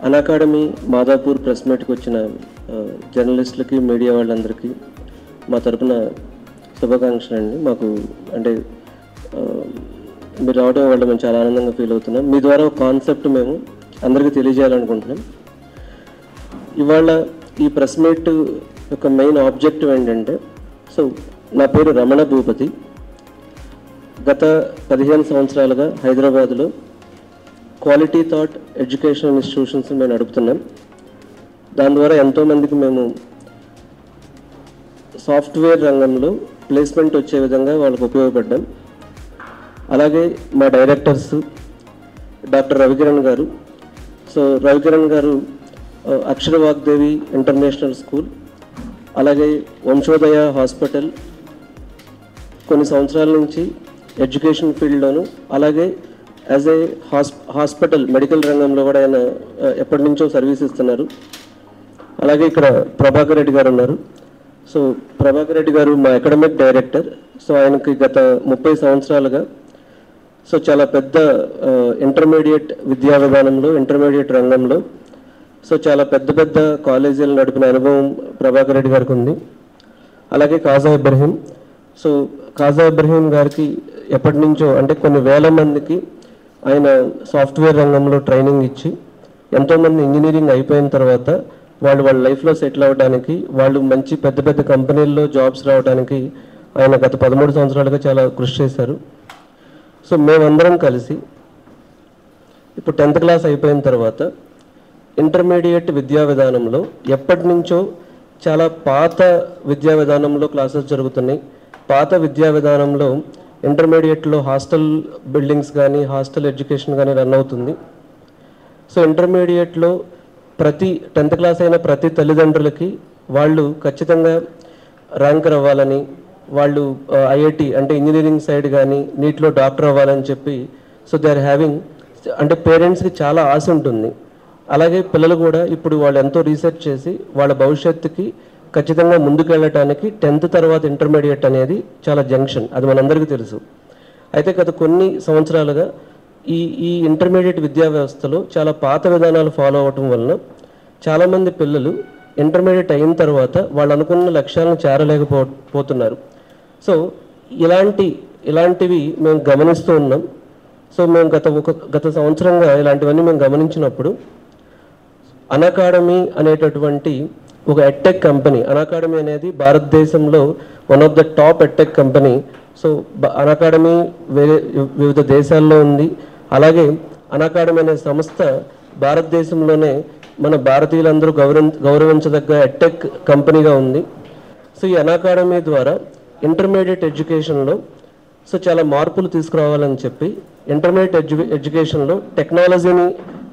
Academy Madhapur press మీట్కి వచ్చిన జర్నలిస్టులకి media వాళ్ళందరికీ మా తరపున శుభాకాంక్షలు అండి. మాకు అంటే మీరు రావడం వల్ల మేము చాలా ఆనందంగా ఫీల్ అవుతున్నాం. మీ ద్వారా ఒక కాన్సెప్ట్ మేము అందరికీ తెలియజేయాలనుకుంటున్నాం. ఇవాళ ఈ ప్రెస్ మీట్ యొక్క మెయిన్ ఆబ్జెక్టివ్ ఏంటంటే, సో నా పేరు రమణ భూపతి. గత 15 సంవత్సరాలుగా హైదరాబాద్లో క్వాలిటీ థాట్ ఎడ్యుకేషన్ ఇన్స్టిట్యూషన్స్ మేము నడుపుతున్నాం. దాని ద్వారా ఎంతోమందికి మేము సాఫ్ట్వేర్ రంగంలో ప్లేస్మెంట్ వచ్చే విధంగా వాళ్ళకు ఉపయోగపడ్డాం. అలాగే మా డైరెక్టర్స్ డాక్టర్ రవికిరణ్ గారు. సో రవికిరణ్ గారు అక్షర వాగ్దేవి ఇంటర్నేషనల్ స్కూల్, అలాగే వంశోదయ హాస్పిటల్ కొన్ని సంవత్సరాల నుంచి ఎడ్యుకేషన్ ఫీల్డ్లోను, అలాగే యాజ్ ఏ హాస్పిటల్ మెడికల్ రంగంలో కూడా ఆయన ఎప్పటి నుంచో సర్వీస్ ఇస్తున్నారు. అలాగే ఇక్కడ ప్రభాకర్ రెడ్డి గారు ఉన్నారు. సో ప్రభాకర్ రెడ్డి గారు మా అకాడమిక్ డైరెక్టర్. సో ఆయనకి గత 30 సంవత్సరాలుగా సో చాలా పెద్ద ఇంటర్మీడియట్ విద్యా విధానంలో, ఇంటర్మీడియట్ రంగంలో సో చాలా పెద్ద పెద్ద కాలేజీలు నడిపిన అనుభవం ప్రభాకర్ రెడ్డి గారికి ఉంది. అలాగే కాజా ఇబ్రహీం. సో కాజా ఇబ్రహీం గారికి ఎప్పటి నుంచో అంటే కొన్ని వేల మందికి ఆయన సాఫ్ట్వేర్ రంగంలో ట్రైనింగ్ ఇచ్చి ఎంతోమంది ఇంజనీరింగ్ అయిపోయిన తర్వాత వాళ్ళ లైఫ్లో సెటిల్ అవ్వడానికి, వాళ్ళు మంచి పెద్ద పెద్ద కంపెనీల్లో జాబ్స్ రావడానికి ఆయన గత 13 సంవత్సరాలుగా చాలా కృషి చేశారు. సో మేమందరం కలిసి ఇప్పుడు 10th క్లాస్ అయిపోయిన తర్వాత ఇంటర్మీడియట్ విద్యా విధానంలో ఎప్పటి నుంచో చాలా పాత విద్యా విధానంలో క్లాసెస్ జరుగుతున్నాయి. పాత విద్యా విధానంలో ఇంటర్మీడియట్లో హాస్టల్ బిల్డింగ్స్ కానీ హాస్టల్ ఎడ్యుకేషన్ కానీ రన్ అవుతుంది. సో ఇంటర్మీడియట్లో ప్రతి 10th క్లాస్ అయిన ప్రతి తల్లిదండ్రులకి వాళ్ళు ఖచ్చితంగా ర్యాంకర్ అవ్వాలని, వాళ్ళు ఐఐటి అంటే ఇంజనీరింగ్ సైడ్ కానీ నీట్లో డాక్టర్ అవ్వాలని చెప్పి సో దే ఆర్ హ్యావింగ్ అంటే పేరెంట్స్కి చాలా ఆశ ఉంటుంది. అలాగే పిల్లలు కూడా ఇప్పుడు వాళ్ళు ఎంతో రీసెర్చ్ చేసి వాళ్ళ భవిష్యత్తుకి ఖచ్చితంగా ముందుకెళ్ళటానికి 10th తర్వాత ఇంటర్మీడియట్ అనేది చాలా జంక్షన్, అది మనందరికీ తెలుసు. అయితే గత కొన్ని సంవత్సరాలుగా ఈ ఇంటర్మీడియట్ విద్యా వ్యవస్థలో చాలా పాత విధానాలు ఫాలో అవటం వలన చాలామంది పిల్లలు ఇంటర్మీడియట్ అయిన తర్వాత వాళ్ళు అనుకున్న లక్ష్యాలను చేరలేకపోతున్నారు. సో ఇలాంటివి మేము గమనిస్తూ ఉన్నాం. సో మేము గత సంవత్సరంగా ఇలాంటివన్నీ మేము గమనించినప్పుడు అకాడమీ అనేటటువంటి ఒక ఎడ్టెక్ కంపెనీ, అకాడమీ అనేది భారతదేశంలో one of the top edtech company. So academy వివిధ దేశాల్లో ఉంది. అలాగే అకాడమీ అనే సంస్థ భారతదేశంలోనే మన భారతీయులందరూ గౌరవించదగ్గ ఎడ్టెక్ కంపెనీగా ఉంది. సో ఈ అకాడమీ ద్వారా ఇంటర్మీడియట్ ఎడ్యుకేషన్లో సో చాలా మార్పులు తీసుకురావాలని చెప్పి ఇంటర్మీడియట్ ఎడ్యుకేషన్లో టెక్నాలజీని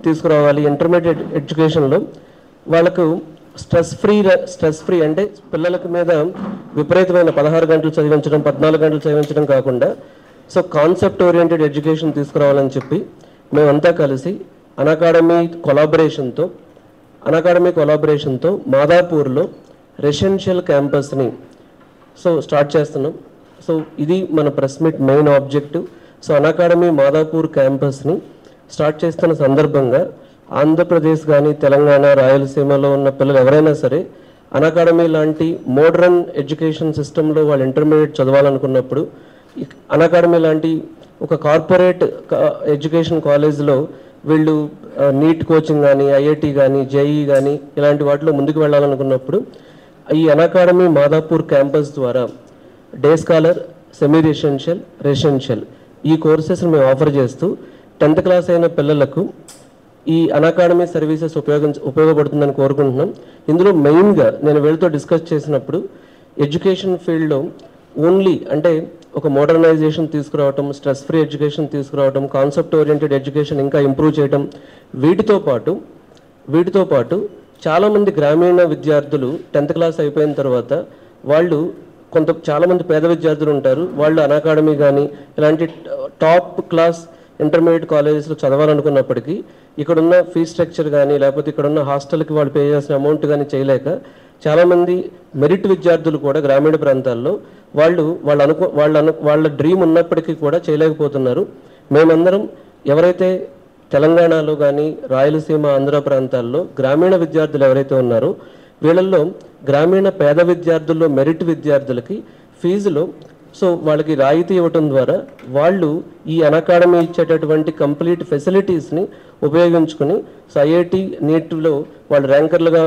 తీసుకురావాలి. ఇంటర్మీడియట్ ఎడ్యుకేషన్లో వాళ్ళకు స్ట్రెస్ ఫ్రీ అంటే పిల్లలకి మీద విపరీతమైన 16 గంటలు చదివించడం, 14 గంటలు చదివించడం కాకుండా సో కాన్సెప్ట్ ఓరియంటెడ్ ఎడ్యుకేషన్ తీసుకురావాలని చెప్పి మేమంతా కలిసి అకాడమీ కొలాబరేషన్తో మాదాపూర్లో రెసిడెన్షియల్ క్యాంపస్ని సో స్టార్ట్ చేస్తున్నాం. సో ఇది మన press meet main objective. So academy Madhapur క్యాంపస్ని స్టార్ట్ చేస్తున్న సందర్భంగా ఆంధ్రప్రదేశ్ కానీ తెలంగాణ, రాయలసీమలో ఉన్న పిల్లలు ఎవరైనా సరే అకాడమీ లాంటి మోడర్న్ ఎడ్యుకేషన్ సిస్టంలో వాళ్ళు ఇంటర్మీడియట్ చదవాలనుకున్నప్పుడు అకాడమీ లాంటి ఒక కార్పొరేట్ ఎడ్యుకేషన్ కాలేజ్లో వీళ్ళు నీట్ కోచింగ్ కానీ, ఐఐటి కానీ, జేఈ కానీ ఇలాంటి వాటిలో ముందుకు వెళ్ళాలనుకున్నప్పుడు ఈ అకాడమీ మాదాపూర్ క్యాంపస్ ద్వారా డే స్కాలర్, సెమీ రెసిడెన్షియల్ ఈ కోర్సెస్ని మేము ఆఫర్ చేస్తూ 10th క్లాస్ అయిన పిల్లలకు ఈ అకాడమీ సర్వీసెస్ ఉపయోగపడుతుందని కోరుకుంటున్నాం. ఇందులో మెయిన్గా నేను వీళ్ళతో డిస్కస్ చేసినప్పుడు ఎడ్యుకేషన్ ఫీల్డ్లో ఓన్లీ అంటే ఒక మోడర్నైజేషన్ తీసుకురావటం, స్ట్రెస్ ఫ్రీ ఎడ్యుకేషన్ తీసుకురావటం, కాన్సెప్ట్ ఓరియంటెడ్ ఎడ్యుకేషన్ ఇంకా ఇంప్రూవ్ చేయటం, వీటితో పాటు చాలామంది గ్రామీణ విద్యార్థులు 10th క్లాస్ అయిపోయిన తర్వాత వాళ్ళు చాలామంది పేద విద్యార్థులు ఉంటారు. వాళ్ళు అకాడమీ కానీ ఇలాంటి టాప్ క్లాస్ ఇంటర్మీడియట్ కాలేజెస్లో చదవాలనుకున్నప్పటికీ ఇక్కడున్న ఫీ స్ట్రక్చర్ కానీ లేకపోతే ఇక్కడున్న హాస్టల్కి వాళ్ళు పే చేసిన అమౌంట్ కానీ చేయలేక చాలామంది మెరిట్ విద్యార్థులు కూడా గ్రామీణ ప్రాంతాల్లో వాళ్ళ డ్రీమ్ ఉన్నప్పటికీ కూడా చేయలేకపోతున్నారు. మేమందరం ఎవరైతే తెలంగాణలో కానీ రాయలసీమ ఆంధ్ర ప్రాంతాల్లో గ్రామీణ విద్యార్థులు ఎవరైతే ఉన్నారో వీళ్ళల్లో గ్రామీణ పేద విద్యార్థుల్లో మెరిట్ విద్యార్థులకి ఫీజులో సో వాళ్ళకి రాయితీ ఇవ్వటం ద్వారా వాళ్ళు ఈ అకాడమీ ఇచ్చేటటువంటి కంప్లీట్ ఫెసిలిటీస్ని ఉపయోగించుకుని సో ఐఐటి నీట్లో వాళ్ళు ర్యాంకర్లుగా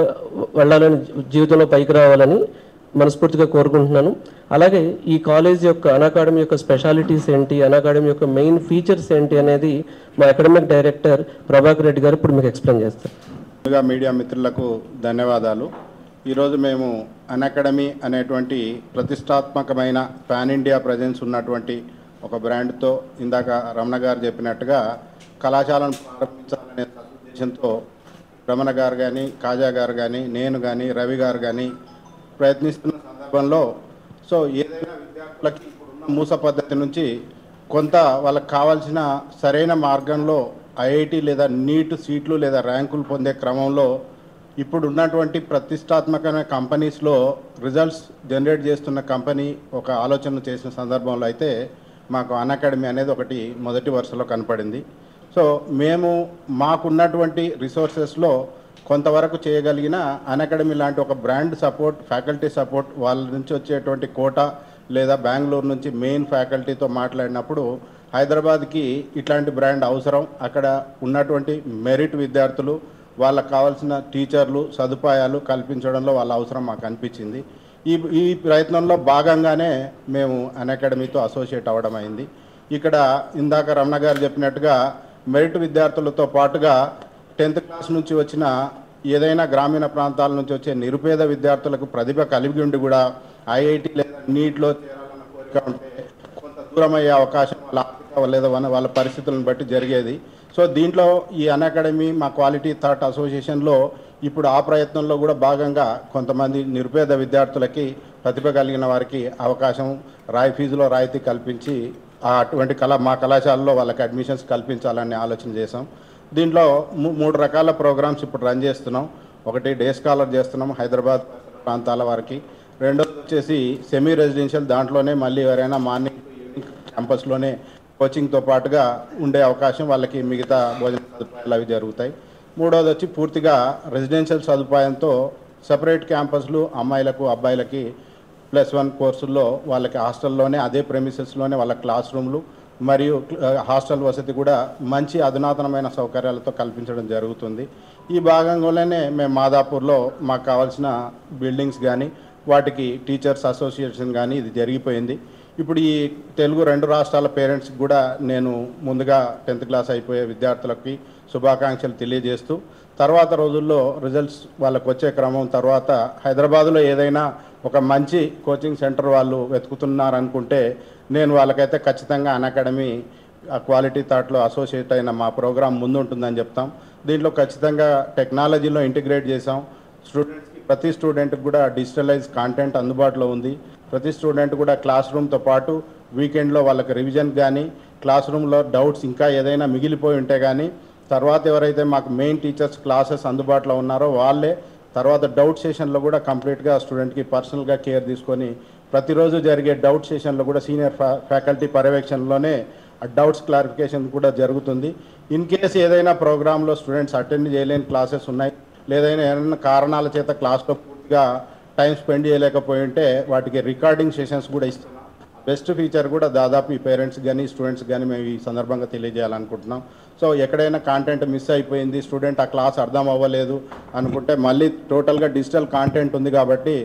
వెళ్ళాలని జీవితంలో పైకి రావాలని మనస్ఫూర్తిగా కోరుకుంటున్నాను. అలాగే ఈ కాలేజ్ యొక్క అకాడమీ యొక్క స్పెషాలిటీస్ ఏంటి, అకాడమీ యొక్క మెయిన్ ఫీచర్స్ ఏంటి అనేది మా అకాడమిక్ డైరెక్టర్ ప్రభాకర్ రెడ్డి గారు ఇప్పుడు మీకు ఎక్స్ప్లెయిన్ చేస్తారు. ముందుగా మీడియా మిత్రులకు ధన్యవాదాలు. ఈరోజు మేము అకాడమీ అనేటువంటి ప్రతిష్టాత్మకమైన పాన్ ఇండియా ప్రజెన్స్ ఉన్నటువంటి ఒక బ్రాండ్తో ఇందాక రమణ గారు చెప్పినట్టుగా కళాశాలను ప్రారంభించాలనే ఉద్దేశంతో రమణ గారు కానీ, కాజా గారు కానీ, నేను కానీ, రవి గారు కానీ ప్రయత్నిస్తున్న సందర్భంలో సో ఏదైనా విద్యార్థులకి ఇప్పుడున్న మూస పద్ధతి నుంచి కొంత వాళ్ళకి కావాల్సిన సరైన మార్గంలో ఐఐటి లేదా నీట్ సీట్లు లేదా ర్యాంకులు పొందే క్రమంలో ఇప్పుడు ఉన్నటువంటి ప్రతిష్టాత్మకమైన కంపెనీస్లో రిజల్ట్స్ జనరేట్ చేస్తున్న కంపెనీ ఒక ఆలోచన చేసిన సందర్భంలో అయితే మాకు అకాడమీ అనేది ఒకటి మొదటి వరుసలో కనపడింది. సో మేము మాకున్నటువంటి రిసోర్సెస్లో కొంతవరకు చేయగలిగిన అకాడమీ లాంటి ఒక బ్రాండ్ సపోర్ట్, ఫ్యాకల్టీ సపోర్ట్, వాళ్ళ నుంచి వచ్చేటువంటి కోటా లేదా బెంగళూరు నుంచి మెయిన్ ఫ్యాకల్టీతో మాట్లాడినప్పుడు హైదరాబాద్కి ఇట్లాంటి బ్రాండ్ అవసరం, అక్కడ ఉన్నటువంటి మెరిట్ విద్యార్థులు వాళ్ళకు కావాల్సిన టీచర్లు సదుపాయాలు కల్పించడంలో వాళ్ళ అవసరం మాకు అనిపించింది. ఈ ప్రయత్నంలో భాగంగానే మేము అకాడమీతో అసోసియేట్ అవ్వడం అయింది. ఇక్కడ ఇందాక రమణ గారు చెప్పినట్టుగా మెరిట్ విద్యార్థులతో పాటుగా 10th క్లాస్ నుంచి వచ్చిన ఏదైనా గ్రామీణ ప్రాంతాల నుంచి వచ్చే నిరుపేద విద్యార్థులకు ప్రతిభ కలిగి ఉండి కూడా ఐఐటి లేదా నీట్లో చేరాలన్న కోరిక ఉంటే కొంత దూరం అయ్యే అవకాశం వాళ్ళ ఆర్థిక లేదా వాళ్ళ పరిస్థితులను బట్టి జరిగేది. సో దీంట్లో ఈ అకాడమీ మా క్వాలిటీ థాట్ అసోసియేషన్లో ఇప్పుడు ఆ ప్రయత్నంలో కూడా భాగంగా కొంతమంది నిరుపేద విద్యార్థులకి ప్రతిభ కలిగిన వారికి అవకాశం ఫీజులో రాయితీ కల్పించి అటువంటి మా కళాశాలలో వాళ్ళకి అడ్మిషన్స్ కల్పించాలని ఆలోచన చేసాం. దీంట్లో 3 రకాల ప్రోగ్రామ్స్ ఇప్పుడు రన్ చేస్తున్నాం. ఒకటి డే స్కాలర్ చేస్తున్నాం హైదరాబాద్ ప్రాంతాల వారికి, రెండోది వచ్చేసి సెమీ రెసిడెన్షియల్, దాంట్లోనే మళ్ళీ ఎవరైనా మార్నింగ్ ఈవినింగ్ క్యాంపస్లోనే కోచింగ్తో పాటుగా ఉండే అవకాశం వాళ్ళకి మిగతా భోజన సదుపాయాలు అవి జరుగుతాయి. మూడోది వచ్చి పూర్తిగా రెసిడెన్షియల్ సదుపాయంతో సపరేట్ క్యాంపస్లు అమ్మాయిలకు అబ్బాయిలకి +1 కోర్సుల్లో వాళ్ళకి హాస్టల్లోనే అదే ప్రెమిసెస్లోనే వాళ్ళ క్లాస్ రూమ్లు మరియు హాస్టల్ వసతి కూడా మంచి అధునాతనమైన సౌకర్యాలతో కల్పించడం జరుగుతుంది. ఈ భాగంలోనే మేము మాదాపూర్లో మాకు కావాల్సిన బిల్డింగ్స్ కానీ వాటికి టీచర్స్ అసోసియేషన్ కానీ ఇది జరిగిపోయింది. ఇప్పుడు ఈ తెలుగు 2 రాష్ట్రాల పేరెంట్స్కి కూడా నేను ముందుగా 10th క్లాస్ అయిపోయే విద్యార్థులకి శుభాకాంక్షలు తెలియజేస్తూ తర్వాత రోజుల్లో రిజల్ట్స్ వాళ్ళకు వచ్చే క్రమం తర్వాత హైదరాబాదులో ఏదైనా ఒక మంచి కోచింగ్ సెంటర్ వాళ్ళు వెతుకుతున్నారనుకుంటే నేను వాళ్ళకైతే ఖచ్చితంగా అకాడమీ క్వాలిటీ థాట్లో అసోసియేట్ అయిన మా ప్రోగ్రాం ముందుంటుందని చెప్తాం. దీంట్లో ఖచ్చితంగా టెక్నాలజీలో ఇంటిగ్రేట్ చేసాం. స్టూడెంట్స్కి ప్రతి స్టూడెంట్కి కూడా డిజిటలైజ్ కాంటెంట్ అందుబాటులో ఉంది. ప్రతి స్టూడెంట్ కూడా క్లాస్ రూమ్తో పాటు వీకెండ్లో వాళ్ళకి రివిజన్ కానీ క్లాస్ రూమ్లో డౌట్స్ ఇంకా ఏదైనా మిగిలిపోయి ఉంటే కానీ తర్వాత ఎవరైతే మాకు మెయిన్ టీచర్స్ క్లాసెస్ అందుబాటులో ఉన్నారో వాళ్ళే తర్వాత డౌట్ సెషన్లో కూడా కంప్లీట్గా స్టూడెంట్కి పర్సనల్గా కేర్ తీసుకొని ప్రతిరోజు జరిగే డౌట్ సెషన్లో కూడా సీనియర్ ఫ్యాకల్టీ పర్యవేక్షణలోనే ఆ డౌట్స్ క్లారిఫికేషన్ కూడా జరుగుతుంది. ఇన్ కేస్ ఏదైనా ప్రోగ్రాంలో స్టూడెంట్స్ అటెండ్ చేయలేని క్లాసెస్ ఉన్నాయి, లేదైనా ఏదైనా కారణాల చేత క్లాస్లో పూర్తిగా టైం స్పెండ్ చేయలేకపోయి ఉంటే వాటికి రికార్డింగ్ సెషన్స్ కూడా ఇస్తున్నాం. బెస్ట్ ఫీచర్ కూడా దాదాపు ఈ పేరెంట్స్ కానీ స్టూడెంట్స్ కానీ మేము ఈ సందర్భంగా తెలియజేయాలనుకుంటున్నాం. సో ఎక్కడైనా కాంటెంట్ మిస్ అయిపోయింది, స్టూడెంట్ ఆ క్లాస్ అర్థం అవ్వలేదు అనుకుంటే మళ్ళీ టోటల్గా డిజిటల్ కాంటెంట్ ఉంది కాబట్టి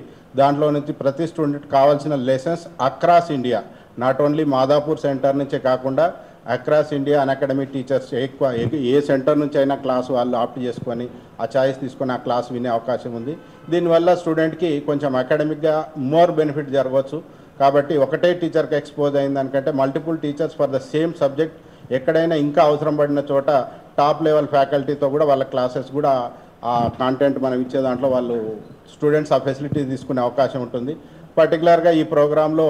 దాంట్లో నుంచి ప్రతి స్టూడెంట్ కావాల్సిన lessons across India, not only Madhapur centre నుంచే కాకుండా అక్రాస్ ఇండియా అకాడమీ టీచర్స్ ఎక్కువ ఏ సెంటర్ నుంచి అయినా క్లాస్ వాళ్ళు ఆప్ట్ చేసుకొని ఆ ఛాయిస్ తీసుకొని ఆ క్లాస్ వినే అవకాశం ఉంది. దీనివల్ల స్టూడెంట్కి కొంచెం అకాడమిక్గా మోర్ బెనిఫిట్ జరగవచ్చు. కాబట్టి ఒకటే టీచర్కి ఎక్స్పోజ్ అయిన దానికంటే multiple teachers for the same subject ఎక్కడైనా ఇంకా అవసరం పడిన చోట టాప్ లెవెల్ ఫ్యాకల్టీతో కూడా వాళ్ళ క్లాసెస్ కూడా ఆ కాంటెంట్ మనం ఇచ్చే దాంట్లో వాళ్ళు స్టూడెంట్స్ ఆ ఫెసిలిటీస్ తీసుకునే అవకాశం ఉంటుంది. పర్టికులర్గా ఈ ప్రోగ్రాంలో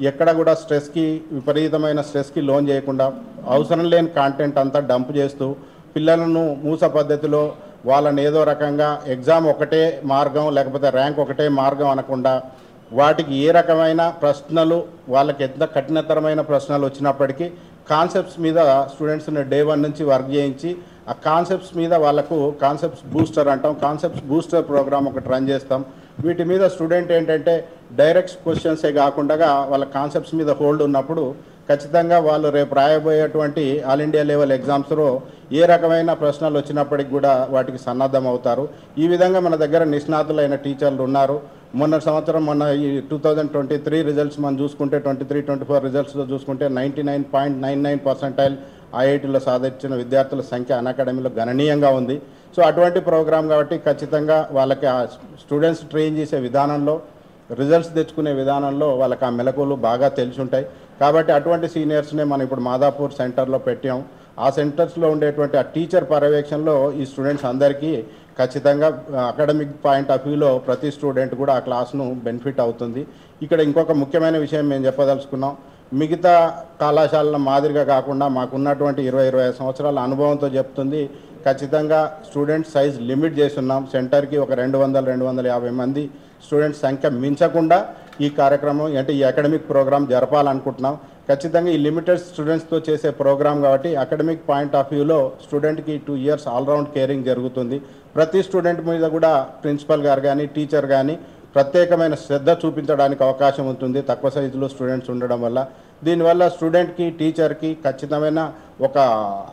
ఎక్కడ కూడా విపరీతమైన స్ట్రెస్కి లోన్ చేయకుండా అవసరం లేని కాంటెంట్ అంతా డంప్ చేస్తూ పిల్లలను మూస పద్ధతిలో వాళ్ళని ఏదో రకంగా ఎగ్జామ్ ఒకటే మార్గం లేకపోతే ర్యాంక్ ఒకటే మార్గం అనకుండా వాటికి ఏ రకమైన ప్రశ్నలు వాళ్ళకి ఎంత కఠినతరమైన ప్రశ్నలు వచ్చినప్పటికీ కాన్సెప్ట్స్ మీద స్టూడెంట్స్ని డే 1 నుంచి వర్క్ చేయించి ఆ కాన్సెప్ట్స్ మీద వాళ్ళకు కాన్సెప్ట్స్ బూస్టర్ అంటాం, కాన్సెప్ట్స్ బూస్టర్ ప్రోగ్రామ్ ఒకటి రన్ చేస్తాం. వీటి మీద స్టూడెంట్ ఏంటంటే డైరెక్ట్ క్వశ్చన్సే కాకుండా వాళ్ళ కాన్సెప్ట్స్ మీద హోల్డ్ ఉన్నప్పుడు ఖచ్చితంగా వాళ్ళు రేపు రాయబోయేటువంటి ఆల్ ఇండియా లెవెల్ ఎగ్జామ్స్లో ఏ రకమైన ప్రశ్నలు వచ్చినప్పటికి కూడా వాటికి సన్నద్ధం అవుతారు. ఈ విధంగా మన దగ్గర నిష్ణాతులైన టీచర్లు ఉన్నారు. మొన్న ఈ 2023 రిజల్ట్స్ మనం చూసుకుంటే 23-24 రిజల్ట్స్లో చూసుకుంటే 99.99% ఐఐటీలో సాధించిన విద్యార్థుల సంఖ్య అన్అకాడమీలో గణనీయంగా ఉంది. సో అటువంటి ప్రోగ్రామ్ కాబట్టి ఖచ్చితంగా వాళ్ళకి ఆ స్టూడెంట్స్ ట్రైన్ చేసే విధానంలో, రిజల్ట్స్ తెచ్చుకునే విధానంలో వాళ్ళకి ఆ మెలకువలు బాగా తెలిసి ఉంటాయి. కాబట్టి అటువంటి సీనియర్స్నే మనం ఇప్పుడు మాదాపూర్ సెంటర్లో పెట్టాం. ఆ సెంటర్స్లో ఉండేటువంటి ఆ టీచర్ పర్యవేక్షణలో ఈ స్టూడెంట్స్ అందరికీ ఖచ్చితంగా అకాడమిక్ పాయింట్ ఆఫ్ వ్యూలో ప్రతి స్టూడెంట్ కూడా ఆ క్లాస్ను బెనిఫిట్ అవుతుంది. ఇక్కడ ఇంకొక ముఖ్యమైన విషయం మేము చెప్పదలుచుకున్నాం. మిగతా కళాశాలల మాదిరిగా కాకుండా మాకున్నటువంటి 20-25 సంవత్సరాల అనుభవంతో చెప్తుంది, ఖచ్చితంగా స్టూడెంట్ సైజ్ లిమిట్ చేస్తున్నాం. సెంటర్కి ఒక 200-250 మంది స్టూడెంట్స్ సంఖ్య మించకుండా ఈ కార్యక్రమం అంటే ఈ అకాడమిక్ ప్రోగ్రామ్ జరపాలనుకుంటున్నాం. ఖచ్చితంగా ఈ లిమిటెడ్ స్టూడెంట్స్తో చేసే ప్రోగ్రామ్ కాబట్టి అకాడమిక్ పాయింట్ ఆఫ్ వ్యూలో స్టూడెంట్కి 2 ఇయర్స్ ఆల్రౌండ్ కేరింగ్ జరుగుతుంది. ప్రతి స్టూడెంట్ మీద కూడా ప్రిన్సిపల్ గారు కానీ టీచర్ కానీ ప్రత్యేకమైన శ్రద్ధ చూపించడానికి అవకాశం ఉంటుంది తక్కువ సైజులో స్టూడెంట్స్ ఉండడం వల్ల. దీనివల్ల స్టూడెంట్కి టీచర్కి ఖచ్చితమైన ఒక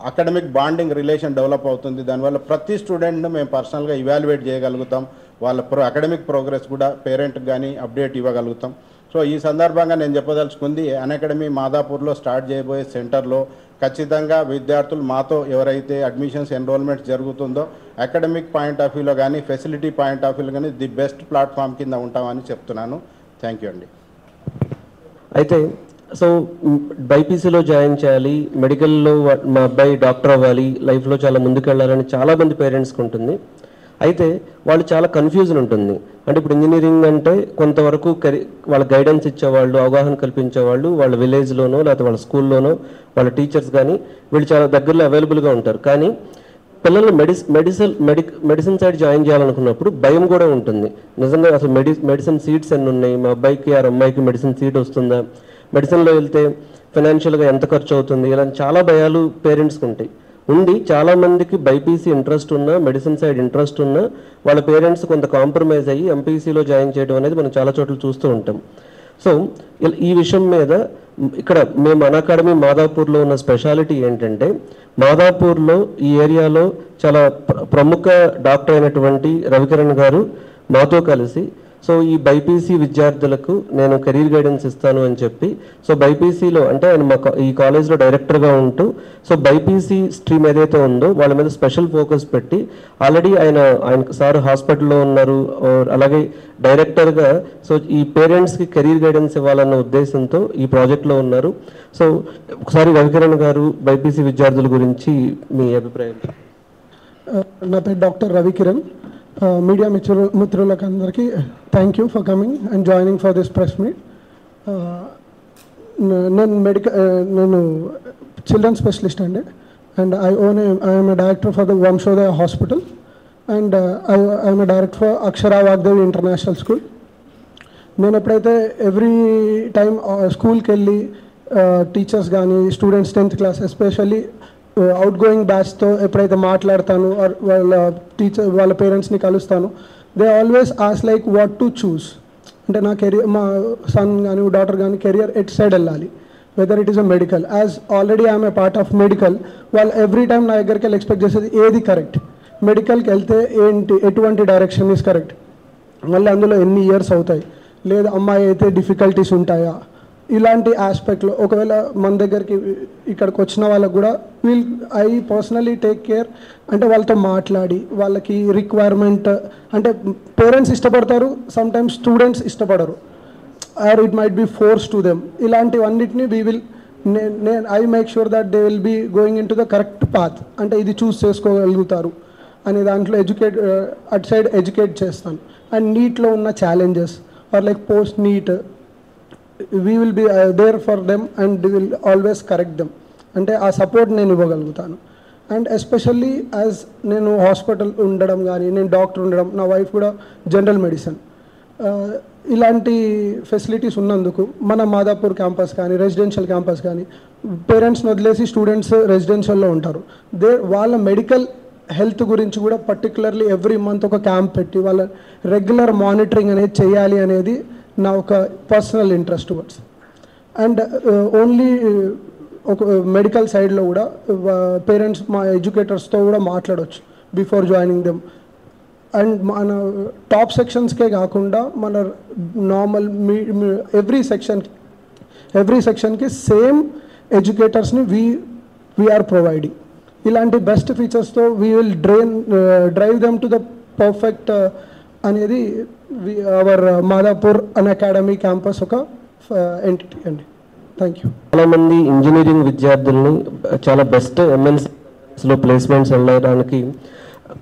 అకాడమిక్ బాండింగ్ రిలేషన్ డెవలప్ అవుతుంది. దానివల్ల ప్రతి స్టూడెంట్ను మేము పర్సనల్గా ఇవాల్యుయేట్ చేయగలుగుతాం. వాళ్ళ అకాడమిక్ ప్రోగ్రెస్ కూడా పేరెంట్కి కానీ అప్డేట్ ఇవ్వగలుగుతాం. సో ఈ సందర్భంగా నేను చెప్పదలుచుకుంది, అన్అకాడమీ మాదాపూర్లో స్టార్ట్ చేయబోయే సెంటర్లో ఖచ్చితంగా విద్యార్థులు మాతో ఎవరైతే అడ్మిషన్స్ ఎన్రోల్మెంట్స్ జరుగుతుందో అకాడమిక్ పాయింట్ ఆఫ్ వ్యూలో కానీ ఫెసిలిటీ పాయింట్ ఆఫ్ వ్యూలో కానీ ది బెస్ట్ ప్లాట్ఫామ్ కింద ఉంటామని చెప్తున్నాను. థ్యాంక్ యూ అండి. అయితే సో బైపీసీలో జాయిన్ చేయాలి, మెడికల్లో మా అబ్బాయి డాక్టర్ అవ్వాలి, లైఫ్లో చాలా ముందుకెళ్ళాలని చాలామంది పేరెంట్స్కి ఉంటుంది. అయితే వాళ్ళు చాలా కన్ఫ్యూజన్ ఉంటుంది. అంటే ఇప్పుడు ఇంజనీరింగ్ అంటే కొంతవరకు వాళ్ళ గైడెన్స్ ఇచ్చేవాళ్ళు, అవగాహన కల్పించేవాళ్ళు వాళ్ళ విలేజ్లోనో లేకపోతే వాళ్ళ స్కూల్లోనో వాళ్ళ టీచర్స్ కానీ వీళ్ళు చాలా దగ్గరలో అవైలబుల్గా ఉంటారు. కానీ పిల్లలు మెడిసిన్ సైడ్ జాయిన్ చేయాలనుకున్నప్పుడు భయం కూడా ఉంటుంది. నిజంగా అసలు మెడిసిన్ సీట్స్ ఎన్ని ఉన్నాయి, మా అబ్బాయికి ఆ అమ్మాయికి మెడిసిన్ సీట్ వస్తుందా, మెడిసిన్లో వెళ్తే ఫైనాన్షియల్గా ఎంత ఖర్చు అవుతుంది, ఇలాంటి చాలా భయాలు పేరెంట్స్కి ఉంటాయి. చాలామందికి బైపీసీ ఇంట్రెస్ట్ ఉన్నా, మెడిసిన్ సైడ్ ఇంట్రెస్ట్ ఉన్నా వాళ్ళ పేరెంట్స్ కొంత కాంప్రమైజ్ అయ్యి ఎంపీసీలో జాయిన్ చేయడం అనేది మనం చాలా చోట్ల చూస్తూ ఉంటాం. సో ఈ విషయం మీద ఇక్కడ మేము అన్అకాడమీ మాదాపూర్లో ఉన్న స్పెషాలిటీ ఏంటంటే, మాదాపూర్లో ఈ ఏరియాలో చాలా ప్రముఖ డాక్టర్ అయినటువంటి రవికిరణ్ గారు మాతో కలిసి సో ఈ బైపీసీ విద్యార్థులకు నేను కెరీర్ గైడెన్స్ ఇస్తాను అని చెప్పి, సో బైపీసీలో అంటే ఆయన మా ఈ కాలేజ్లో డైరెక్టర్గా ఉంటూ సో బైపీసీ స్ట్రీమ్ ఏదైతే ఉందో వాళ్ళ మీద స్పెషల్ ఫోకస్ పెట్టి ఆల్రెడీ ఆయన సార్ హాస్పిటల్లో ఉన్నారు. అలాగే డైరెక్టర్గా సో ఈ పేరెంట్స్కి కెరీర్ గైడెన్స్ ఇవ్వాలన్న ఉద్దేశంతో ఈ ప్రాజెక్ట్లో ఉన్నారు. సో ఒకసారి రవికిరణ్ గారు బైపీసీ విద్యార్థుల గురించి మీ అభిప్రాయం. నా పేరు డాక్టర్ రవికిరణ్. మీడియా మిత్రులకు అందరికీ thank you for coming and joining for this press meet. నేను చిల్డ్రన్ స్పెషలిస్ట్ అండి, and I'm a director for the Vamshodaya hospital, and I'm a director for Akshara Vagdevi international school. నేను ఎప్పుడైతే ఎవ్రీ టైం స్కూల్కి వెళ్ళి టీచర్స్ కానీ students 10th class especially out going బ్యాచ్తో ఎప్పుడైతే మాట్లాడతాను వాళ్ళ పేరెంట్స్ని కలుస్తాను, they always ask like what to choose. అంటే నా కెరియర్, మా సన్ కానీ డాటర్ కానీ కెరియర్ ఎట్ సైడ్ వెళ్ళాలి, whether it is a medical. As already I'm a part of medical, వాళ్ళు ఎవ్రీ టైం నా దగ్గరికి వెళ్ళి ఎక్స్పెక్ట్ చేసేది ఏది కరెక్ట్, మెడికల్కి వెళ్తే ఏంటి, ఎటువంటి డైరెక్షన్ ఈజ్ కరెక్ట్, మళ్ళీ అందులో ఎన్ని ఇయర్స్ అవుతాయి, లేదా అమ్మాయి అయితే డిఫికల్టీస్ ఉంటాయా, ఇలాంటి ఆస్పెక్ట్లో. ఒకవేళ మన దగ్గరికి ఇక్కడికి వచ్చిన వాళ్ళకు కూడా ఐ పర్సనలీ టేక్ కేర్. అంటే వాళ్ళతో మాట్లాడి వాళ్ళకి రిక్వైర్మెంట్, అంటే పేరెంట్స్ ఇష్టపడతారు, సమ్టైమ్స్ స్టూడెంట్స్ ఇష్టపడరు, or it might be force to them. ఇలాంటివన్నిటిని I make sure that they will be going in to the correct path. అంటే ఇది చూస్ చేసుకోగలుగుతారు అనే దాంట్లో అటు సైడ్ ఎడ్యుకేట్ చేస్తాను. అండ్ నీట్లో ఉన్న challenges are like post NEET, we will be there for them and we will always correct them. అంటే ఆ సపోర్ట్ నేను ఇవ్వగలుగుతాను. అండ్ ఎస్పెషల్లీ యాజ్ నేను హాస్పిటల్ ఉండడం కానీ, నేను డాక్టర్ ఉండడం, నా వైఫ్ కూడా జనరల్ మెడిసిన్, ఇలాంటి ఫెసిలిటీస్ ఉన్నందుకు మన మాదాపూర్ క్యాంపస్ కానీ రెసిడెన్షియల్ క్యాంపస్ కానీ పేరెంట్స్ని వదిలేసి స్టూడెంట్స్ రెసిడెన్షియల్లో ఉంటారు. వాళ్ళ మెడికల్ హెల్త్ గురించి కూడా పర్టికులర్లీ ఎవ్రీ మంత్ ఒక క్యాంప్ పెట్టి వాళ్ళ రెగ్యులర్ మానిటరింగ్ అనేది చేయాలి అనేది నా ఒక personal interest words. And only ఒక మెడికల్ సైడ్లో కూడా పేరెంట్స్ మా ఎడ్యుకేటర్స్తో కూడా మాట్లాడవచ్చు బిఫోర్ జాయినింగ్ దెమ్. అండ్ మన టాప్ సెక్షన్స్కే కాకుండా మన నార్మల్ ఎవ్రీ సెక్షన్కి సేమ్ ఎడ్యుకేటర్స్ని వీఆర్ ప్రొవైడింగ్. ఇలాంటి బెస్ట్ ఫీచర్స్తో we will drive them to the perfect అనేది our Madhapur Unacademy campus ఒక ఎంటిటీ అండి. Thank you. చాలామంది ఇంజనీరింగ్ విద్యార్థుల్ని చాలా బెస్ట్ ఎంఎన్సీలో ప్లేస్మెంట్స్ వెళ్ళడానికి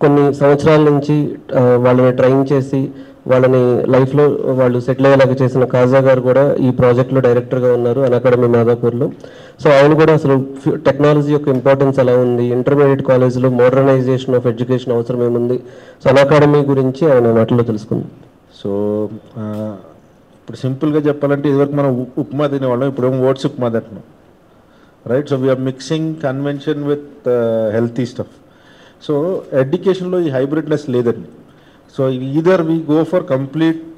కొన్ని సంవత్సరాల నుంచి వాళ్ళని ట్రైన్ చేసి వాళ్ళని లైఫ్లో వాళ్ళు సెటిల్ అయ్యేలాగా చేసిన కాజా గారు కూడా ఈ ప్రాజెక్ట్లో డైరెక్టర్గా ఉన్నారు అకాడమీ మాదాపూర్లో. సో ఆయన కూడా అసలు టెక్నాలజీ యొక్క ఇంపార్టెన్స్ ఎలా ఉంది, ఇంటర్మీడియట్ కాలేజ్లో మోడర్నైజేషన్ ఆఫ్ ఎడ్యుకేషన్ అవసరం ఏముంది, సో అకాడమీ గురించి ఆయన వాటిలో తెలుసుకుందాం. సో ఇప్పుడు సింపుల్గా చెప్పాలంటే ఇదివరకు మనం ఉప్మా తినేవాళ్ళం, ఇప్పుడు ఓట్స్ ఉప్మా తింటున్నాం, right? So we are mixing convention with healthy stuff. So ఎడ్యుకేషన్లో ఈ హైబ్రిడ్నెస్ లేదండి. So either we go for complete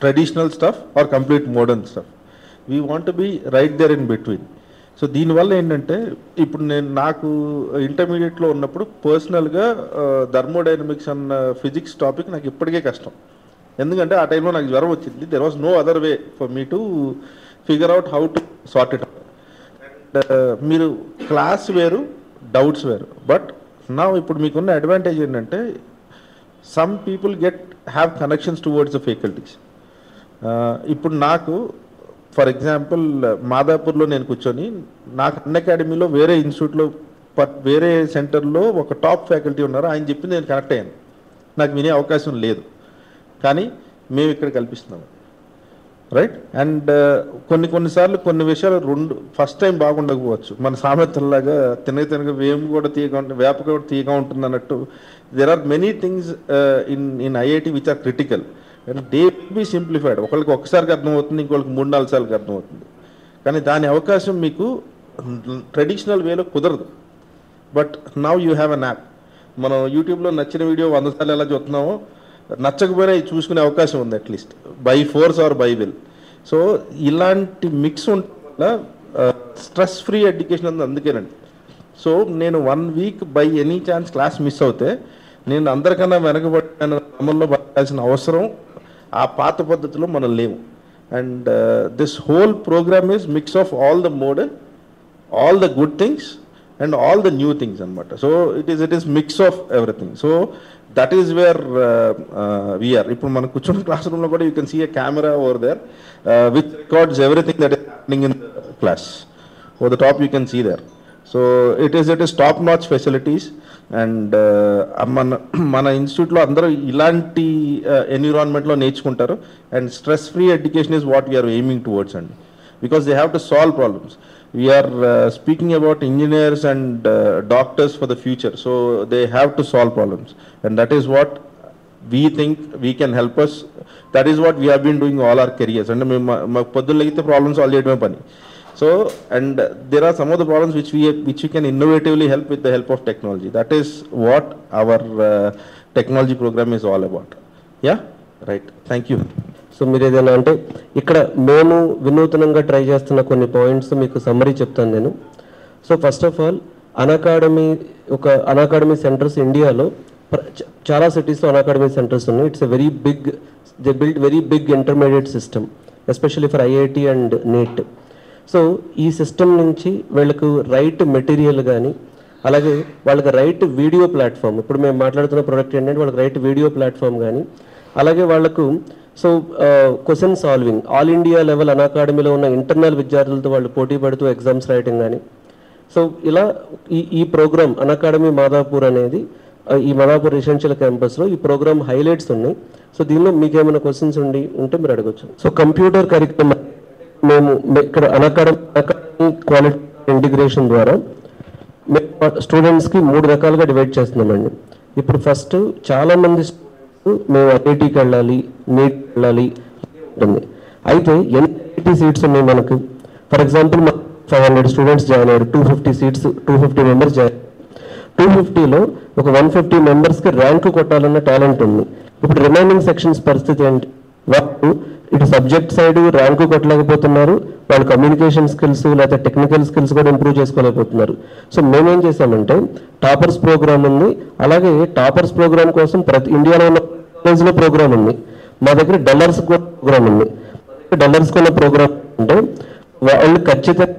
traditional stuff or complete modern stuff. We want be right there in between. So దీనివల్ల ఏంటంటే ఇప్పుడు నాకు ఇంటర్మీడియట్లో ఉన్నప్పుడు పర్సనల్గా థర్మోడైనమిక్స్ అన్న ఫిజిక్స్ టాపిక్ నాకు ఇప్పటికే కష్టం. ఎందుకంటే ఆ టైంలో నాకు జ్వరం వచ్చింది. There was no other way for me to figure out how to sort it out. And మీరు క్లాస్ వేరు, డౌట్స్ వేరు. బట్ నా ఇప్పుడు మీకున్న అడ్వాంటేజ్ ఏంటంటే some people have connections towards the faculties. ఇప్పుడు నాకు ఫర్ ఎగ్జాంపుల్ మాదాపూర్లో నేను కూర్చొని నాకు అన్ అకాడమీలో వేరే ఇన్స్టిట్యూట్లో వేరే సెంటర్లో ఒక టాప్ ఫ్యాకల్టీ ఉన్నారు, ఆయన చెప్పింది నేను కనెక్ట్ అయ్యాను. నాకు వినే అవకాశం లేదు, కానీ మేము ఇక్కడ కల్పిస్తున్నాము, రైట్? అండ్ కొన్నిసార్లు కొన్ని విషయాలు ఫస్ట్ టైం బాగుండకపోవచ్చు. మన సామెతల్లాగా తినగా వేపు కూడా తీయగా ఉంటుంది, వేప కూడా తీయగా ఉంటుంది అన్నట్టు there are many things in IIT which are critical and they be simplified. ఒకరికి ఒకసారికి అర్థమవుతుంది, ఇంకొకరికి 3-4 సార్లకి అర్థమవుతుంది. కానీ దాని అవకాశం మీకు ట్రెడిషనల్ వేలో కుదరదు. But now you have an app. మనం యూట్యూబ్లో నచ్చిన వీడియో 100 సార్లు ఎలా చూస్తున్నామో, నచ్చకపోయినా చూసుకునే అవకాశం ఉంది at least by force or by will. So ఇలాంటి మిక్స్ ఉండడం వల్ల స్ట్రెస్ ఫ్రీ ఎడ్యుకేషన్ ఉంది. అందుకేనండి. సో నేను 1 week by any chance class miss అవుతే నేను అందరికన్నా వెనకబడిన అమల్లో పడాల్సిన అవసరం ఆ పాత పద్ధతిలో మనం లేవు. And this whole program is mix of all the modern, all the good things and all the new things అనమాట. So it is mix of everything. So that is where we are. ఇప్పుడు మనం కూర్చున్న class రూమ్లో కూడా you can see a camera over there which records everything that is happening in class. Over the top you can see there. So it is top notch facilities. And మన ఇన్స్టిట్యూట్లో అందరూ ఇలాంటి ఎన్విరాన్మెంట్లో నేర్చుకుంటారు. And stress free education is what we're aiming towards అండి, because they have to solve problems. We are speaking about engineers and doctors for the future, so they have to solve problems, and that is what we think we can help us. That is what we have been doing all our careers. And ma poddulagithe problems solve cheyadame pani. So and there are some of the problems which we can innovatively help with the help of technology. That is what our technology program is all about. Yeah, right. Thank you. So మీరు ఏదైనా అంటే ఇక్కడ మేము వినూతనంగా try చేస్తున్న కొన్ని points మీకు summary చెప్తాను నేను. So first of all academy centers ఇండియాలో చాలా సిటీస్లో అకాడమీ సెంటర్స్ ఉన్నాయి. It's a very big, they build very big intermediate system especially for IIT and NEET. So ఈ సిస్టమ్ నుంచి వీళ్ళకు రైట్ మెటీరియల్ కానీ, అలాగే వాళ్ళకి రైట్ వీడియో ప్లాట్ఫామ్, ఇప్పుడు మేము మాట్లాడుతున్న ప్రోడక్ట్ ఏంటంటే వాళ్ళకి రైట్ వీడియో ప్లాట్ఫామ్ కానీ, అలాగే వాళ్ళకు so question solving all India level అకాడమీలో ఉన్న ఇంటర్నల్ విద్యార్థులతో వాళ్ళు పోటీ పడుతూ ఎగ్జామ్స్ రాయటం కానీ. సో ఇలా ఈ ప్రోగ్రామ్ అకాడమీ మాదాపూర్ అనేది ఈ మాదాపూర్ రెసిడెన్షియల్ క్యాంపస్లో ఈ ప్రోగ్రామ్ హైలైట్స్ ఉన్నాయి. సో దీనిలో మీకు ఏమైనా క్వశ్చన్స్ ఉంటే మీరు అడగచ్చు. సో కంప్యూటర్ కరిక్యులం మేము ఇక్కడ అకాడమీ క్వాలిటీ ఇంటిగ్రేషన్ ద్వారా మేము స్టూడెంట్స్కి 3 రకాలుగా డివైడ్ చేస్తున్నామండి. ఇప్పుడు ఫస్ట్ చాలామంది మేము ఐఐటీకి వెళ్ళాలి, నీట్ వెళ్ళాలి ఉంటుంది. అయితే ఎన్ని ఐఐటీ సీట్స్ ఉన్నాయి మనకు? ఫర్ ఎగ్జాంపుల్ 500 స్టూడెంట్స్ జాయిన్ అయ్యారు, 250 సీట్స్, 250 మెంబర్స్ జాయిన్. 250లో ఒక 150 మెంబర్స్కి ర్యాంకు కొట్టాలన్న టాలెంట్ ఉంది. ఇప్పుడు రిమైనింగ్ సెక్షన్స్ పరిస్థితి ఏంటి? వాళ్ళు ఇటు సబ్జెక్ట్ సైడ్ ర్యాంకు కొట్టలేకపోతున్నారు, వాళ్ళు కమ్యూనికేషన్ స్కిల్స్ లేకపోతే టెక్నికల్ స్కిల్స్ కూడా ఇంప్రూవ్ చేసుకోలేకపోతున్నారు. సో మేమేం చేసామంటే టాపర్స్ ప్రోగ్రామ్ ఉంది, అలాగే టాపర్స్ ప్రోగ్రామ్ కోసం ప్రతి ఇండియాలో ఉన్న కాలేజ్లో ప్రోగ్రామ్ ఉంది, మా దగ్గర డల్లర్స్ కూడా ప్రోగ్రామ్ ఉంది. డల్లర్స్ కూడా ప్రోగ్రామ్ అంటే వాళ్ళు ఖచ్చితంగా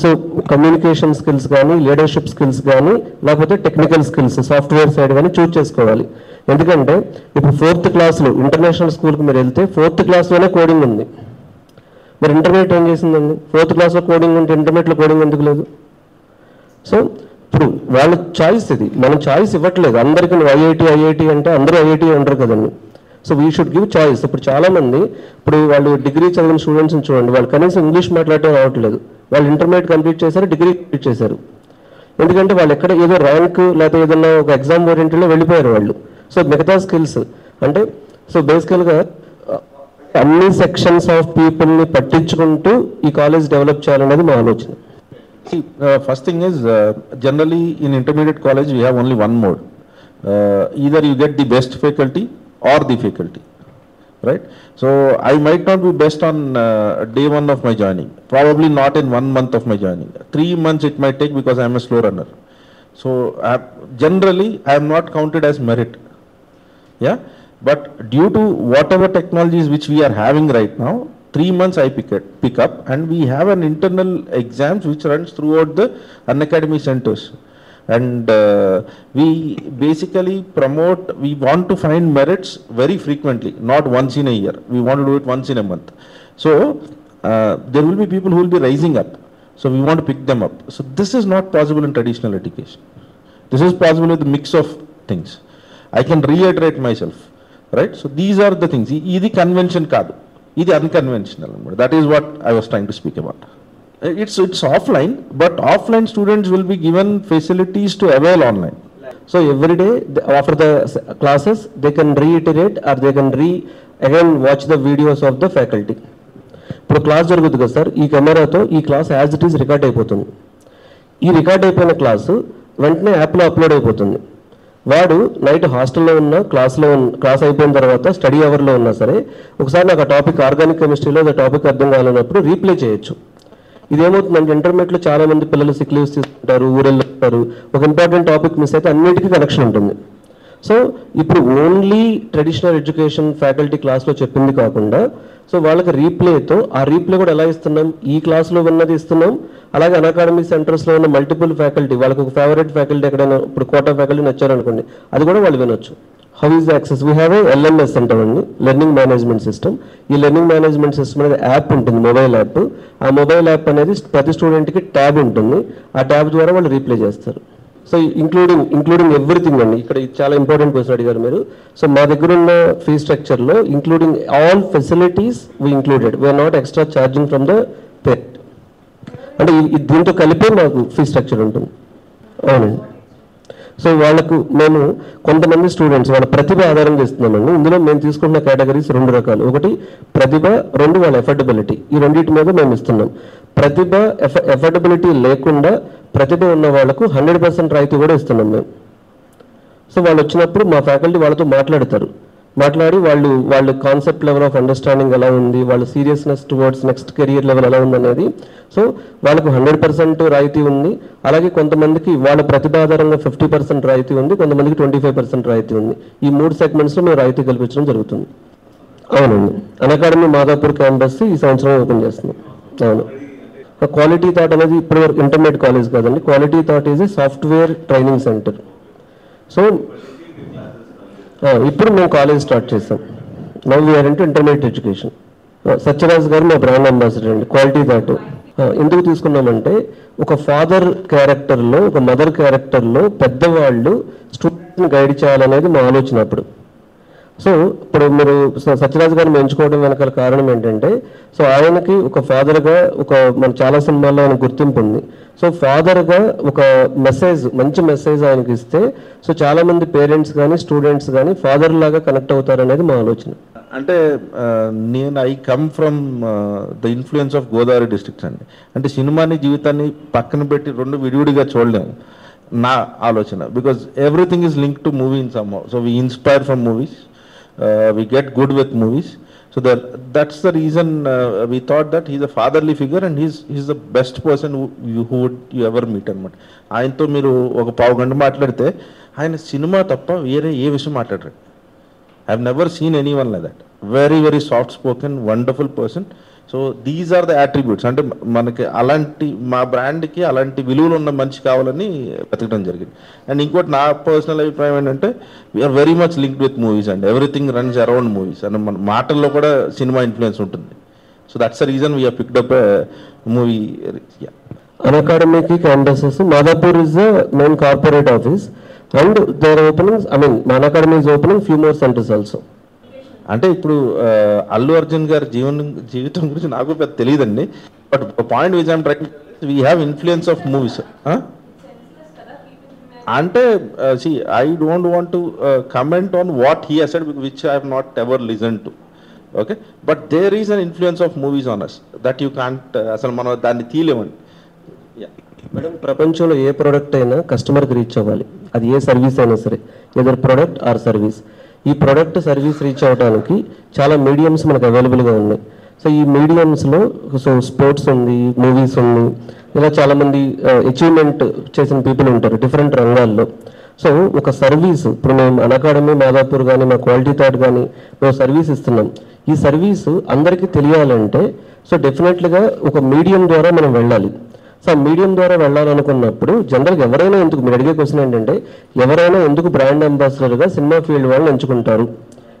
సో కమ్యూనికేషన్ స్కిల్స్ కానీ లీడర్షిప్ స్కిల్స్ కానీ లేకపోతే టెక్నికల్ స్కిల్స్ సాఫ్ట్వేర్ సైడ్ కానీ చూస్ చేసుకోవాలి. ఎందుకంటే ఇప్పుడు 4th క్లాస్లో ఇంటర్నేషనల్ స్కూల్కి మీరు వెళ్తే 4th క్లాస్లోనే కోడింగ్ ఉంది. మరి ఇంటర్మీడియట్ ఏం చేసిందండి? 4th క్లాస్లో కోడింగ్ ఉంటే ఇంటర్మీడియట్లో కోడింగ్ ఎందుకు లేదు? సో ఇప్పుడు వాళ్ళ చాయిస్ ఇది, మనం చాయిస్ ఇవ్వట్లేదు అందరికీ. ఐఐటి అంటే అందరూ ఐఐటి అంటారు కదండి. So we should give choice. ఇప్పుడు చాలామంది ఇప్పుడు వాళ్ళు డిగ్రీ చదివిన స్టూడెంట్స్ని చూడండి, వాళ్ళు కనీసం ఇంగ్లీష్ మాట్లాడటం రావట్లేదు. వాళ్ళు ఇంటర్మీడియట్ కంప్లీట్ చేశారు, డిగ్రీ కంప్లీట్ చేశారు. ఎందుకంటే వాళ్ళు ఎక్కడ ఏదో ర్యాంక్ లేకపోతే ఏదైనా ఒక ఎగ్జామ్ ఓరియంటెడ్లో వెళ్ళిపోయారు వాళ్ళు. సో మిగతా స్కిల్స్ అంటే సో బేసికల్గా అన్ని సెక్షన్స్ ఆఫ్ పీపుల్ని పట్టించుకుంటూ ఈ కాలేజ్ డెవలప్ చేయాలనేది మా ఆలోచన. See, first thing is generally in intermediate college we have only one mode. Either you get the best faculty or the faculty, right? So I might not be best on day one of my joining, probably not in 1 month of my joining. 3 months it might take because I am a slow runner. So generally I am not counted as merit. Yeah, but due to whatever technologies which we are having right now, 3 months I pick up, and we have an internal exams which runs throughout the Unacademy centers, and we basically promote, we want to find merits very frequently, not once in a year. We want to do it once in a month. So there will be people who will be rising up, so we want to pick them up. So this is not possible in traditional education. This is possible with a mix of things. I can reiterate myself, right? So these are the things. This is convention kaadu. This is unconventional. That is what I was trying to speak about. It's offline, but offline students will be given facilities to avail online. So every day after the classes they can reiterate or they can again watch the videos of the faculty. ఇప్పుడు class జరుగుతుంది కదా sir, ఈ కెమెరాతో ఈ class as it is record అయిపోతుంది. ఈ record అయిపోయిన class వెంటనే యాప్లో అప్లోడ్ అయిపోతుంది. వాడు నైట్ హాస్టల్లో ఉన్న క్లాస్ అయిపోయిన తర్వాత స్టడీ అవర్లో ఉన్నా సరే ఒకసారి నాకు ఆ టాపిక్ ఆర్గానిక్ కెమిస్ట్రీలో టాపిక్ అర్థం కావాలన్నప్పుడు రీప్లే చేయొచ్చు. ఇదేమవుతుందంటే ఇంటర్మీడియట్లో చాలా మంది పిల్లలు సిక్ లీవ్స్ తీసుకుంటారు, ఊరెళ్ళిపోతారు, ఒక ఇంపార్టెంట్ టాపిక్ మిస్ అయితే అన్నిటికీ కనెక్షన్ ఉంటుంది. సో ఇప్పుడు ఓన్లీ ట్రెడిషనల్ ఎడ్యుకేషన్ ఫ్యాకల్టీ క్లాస్లో చెప్పింది కాకుండా సో వాళ్ళకి రీప్లేతో ఆ రీప్లే కూడా ఎలా ఇస్తున్నాం, ఈ క్లాస్లో ఉన్నది ఇస్తున్నాం, అలాగే అన్అకాడమీ సెంటర్స్లో ఉన్న మల్టిపుల్ ఫ్యాకల్టీ వాళ్ళకి ఒక ఫేవరెట్ ఫ్యాకల్టీ ఎక్కడైనా ఇప్పుడు కోటా ఫ్యాకల్టీ నచ్చారనుకోండి అది కూడా వాళ్ళు వినొచ్చు. How is access? We have LMS అంటామండి, లెర్నింగ్ మేనేజ్మెంట్ సిస్టమ్. ఈ లెర్నింగ్ మేనేజ్మెంట్ సిస్టమ్ అనేది యాప్ ఉంటుంది, మొబైల్ యాప్. ఆ మొబైల్ యాప్ అనేది ప్రతి స్టూడెంట్కి ట్యాబ్ ఉంటుంది, ఆ ట్యాబ్ ద్వారా వాళ్ళు రీప్లే చేస్తారు. సో ఇంక్లూడింగ్ ఎవ్రీథింగ్ అండి. ఇక్కడ చాలా ఇంపార్టెంట్ క్వశ్చన్ అడిగారు మీరు. సో మా దగ్గర ఉన్న ఫీ స్ట్రక్చర్లో including all facilities we included, we're not extra charging from the parent. అంటే దీంతో కలిపి మాకు ఫీ స్ట్రక్చర్ ఉంటుంది. అవునండి. సో వాళ్ళకు మేము కొంతమంది స్టూడెంట్స్ వాళ్ళ ప్రతిభ ఆధారంగా ఇస్తున్నామండి. ఇందులో మేము తీసుకున్న కేటగిరీస్ 2 రకాలు. ఒకటి ప్రతిభ, 2 వాళ్ళ ఎఫర్డబిలిటీ. ఈ రెండింటి మీద మేము ఇస్తున్నాం. ప్రతిభ ఎఫర్డబిలిటీ లేకుండా ప్రతిభ ఉన్న వాళ్ళకు 100% రాయితీ కూడా ఇస్తున్నాం మేము. సో వాళ్ళు వచ్చినప్పుడు మా ఫ్యాకల్టీ వాళ్ళతో మాట్లాడి వాళ్ళు కాన్సెప్ట్ లెవెల్ ఆఫ్ అండర్స్టాండింగ్ ఎలా ఉంది, వాళ్ళ seriousness towards next career level ఎలా ఉంది అనేది. సో వాళ్ళకు 100% రాయితీ ఉంది. అలాగే కొంతమందికి వాళ్ళ ప్రతిభ ఆధారంగా 50% రాయితీ ఉంది, కొంతమందికి 25% రాయితీ ఉంది. ఈ 3 సెగ్మెంట్స్లో మేము రాయితీ కల్పించడం జరుగుతుంది. అవునండి. అన్అకాడమీ మాదాపూర్ క్యాంపస్ ఈ సంవత్సరం ఓపెన్ చేస్తున్నాం. అవును. క్వాలిటీ థాట్ అనేది ఇప్పుడు ఇంటర్మీడియట్ కాలేజ్ కాదండి, quality thought is a software training center. So ఇప్పుడు మేము కాలేజ్ స్టార్ట్ చేసాం. Now we are into intermediate education. Sathyaraj garu మా బ్రాండ్ అంబాసిడర్ అండి. క్వాలిటీ థాట్ ఎందుకు తీసుకున్నామంటే ఒక ఫాదర్ క్యారెక్టర్లో ఒక మదర్ క్యారెక్టర్లో పెద్దవాళ్ళు స్టూడెంట్స్ని గైడ్ చేయాలనేది మా ఆలోచన అప్పుడు. సో ఇప్పుడు మీరు సత్యరాజ్ గారిని ఎంచుకోవడం వెనకాల కారణం ఏంటంటే సో ఆయనకి ఒక ఫాదర్గా మన చాలా సినిమాల్లో ఆయన గుర్తింపు ఉంది. సో ఫాదర్గా ఒక మంచి మెసేజ్ ఆయనకి ఇస్తే సో చాలామంది పేరెంట్స్ కానీ స్టూడెంట్స్ కానీ ఫాదర్ లాగా కనెక్ట్ అవుతారనేది మా ఆలోచన. అంటే నేను I come from the influence of Godavari districts అండి. అంటే సినిమాని జీవితాన్ని పక్కన పెట్టి రెండు విడివిడిగా చూడలేము నా ఆలోచన. Because everything is link to movie in some how. So we inspire from movies, we get good with movies. So that's the reason we thought that he's a fatherly figure and he's the best person who would you ever meet అనమాట. ఆయనతో మీరు ఒక పావు గంట మాట్లాడితే ఆయన cinema తప్ప వేరే ఏ విషయం మాట్లాడరు. I have never seen any one like that. Very very soft spoken, wonderful person. So these are the attributes. అంటే మనకి అలాంటి మా బ్రాండ్కి అలాంటి విలువలు ఉన్న మనిషి కావాలని వెతకడం జరిగింది. అండ్ ఇంకోటి నా పర్సనల్ అభిప్రాయం ఏంటంటే we're very much linked with movies and everything runs around movies. And మన మాటల్లో కూడా సినిమా ఇన్ఫ్లుయెన్స్ ఉంటుంది. So that's the reason we're picked up movie. అన్అకాడమీకి campuses Madhapur is the main corporate office and their openings, I mean Unacademy is opening few more centres also. అంటే ఇప్పుడు అల్లు అర్జున్ గారి జీవితం గురించి నాకు పెద్ద తెలియదండి. But point which I'm trying, we have influence of movies. అంటే I don't want to comment on what he he's said which I have not ever listen to. Okay, but there is an influence of movies on us that you can't, అసలు మనం దాన్ని తీయలేమండి. Madam, ప్రపంచంలో ఏ product అయినా కస్టమర్కి reach అవ్వాలి. అది ఏ service అయినా సరే, ఏదైనా ప్రోడక్ట్ ఆర్ సర్వీస్. ఈ ప్రోడక్ట్ సర్వీస్ రీచ్ అవ్వడానికి చాలా మీడియమ్స్ మనకు అవైలబుల్గా ఉన్నాయి. సో ఈ మీడియమ్స్లో స్పోర్ట్స్ ఉంది, మూవీస్ ఉంది, ఇలా చాలామంది అచీవ్మెంట్ చేసిన పీపుల్ ఉంటారు డిఫరెంట్ రంగాల్లో. సో ఒక సర్వీస్, ఇప్పుడు మేము అన్అకాడమీ మాదాపూర్ కానీ మా క్వాలిటీ థాట్ కానీ మేము సర్వీస్ ఇస్తున్నాం. ఈ సర్వీసు అందరికీ తెలియాలంటే సో డెఫినెట్లీగా ఒక మీడియం ద్వారా మనం వెళ్ళాలి. సో ఆ మీడియం ద్వారా వెళ్ళాలనుకున్నప్పుడు జనరల్గా ఎవరైనా ఎందుకు, మీరు అడిగే క్వశ్చన్ ఏంటంటే ఎవరైనా ఎందుకు బ్రాండ్ అంబాసిడర్గా సినిమా ఫీల్డ్ వాళ్ళని ఎంచుకుంటారు?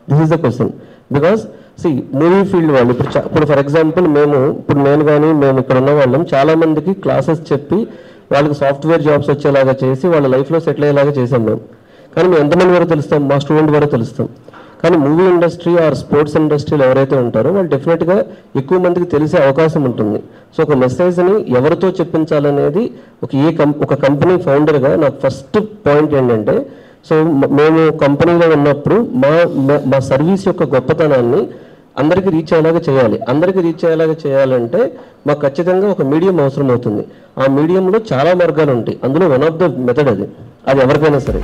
This is the question. Because movie field వాళ్ళు ఇప్పుడు ఫర్ ఎగ్జాంపుల్ నేను కానీ మేము ఇక్కడ ఉన్న వాళ్ళం చాలామందికి క్లాసెస్ చెప్పి వాళ్ళకి సాఫ్ట్వేర్ జాబ్స్ వచ్చేలాగా చేసి వాళ్ళ లైఫ్లో సెటిల్ అయ్యేలాగా చేసాం మేము. కానీ మేము ఎంతమంది వరకు తెలుస్తాం? మా స్టూడెంట్ వరకు తెలుస్తాం. కానీ మూవీ ఇండస్ట్రీ ఆర్ స్పోర్ట్స్ ఇండస్ట్రీలో ఎవరైతే ఉంటారో వాళ్ళు డెఫినెట్గా ఎక్కువ మందికి తెలిసే అవకాశం ఉంటుంది. సో ఒక మెసేజ్ని ఎవరితో చెప్పించాలనేది ఒక కంపెనీ ఫౌండర్గా నాకు ఫస్ట్ పాయింట్ ఏంటంటే, సో మేము కంపెనీలో ఉన్నప్పుడు మా సర్వీస్ యొక్క గొప్పతనాన్ని అందరికీ రీచ్ అయ్యేలాగా చేయాలి. అందరికీ రీచ్ అయ్యేలాగా చేయాలంటే మాకు ఖచ్చితంగా ఒక మీడియం అవసరం అవుతుంది. ఆ మీడియంలో చాలా మార్గాలు ఉంటాయి. అందులో వన్ ఆఫ్ ద మెథడ్ అది ఎవరికైనా సరే.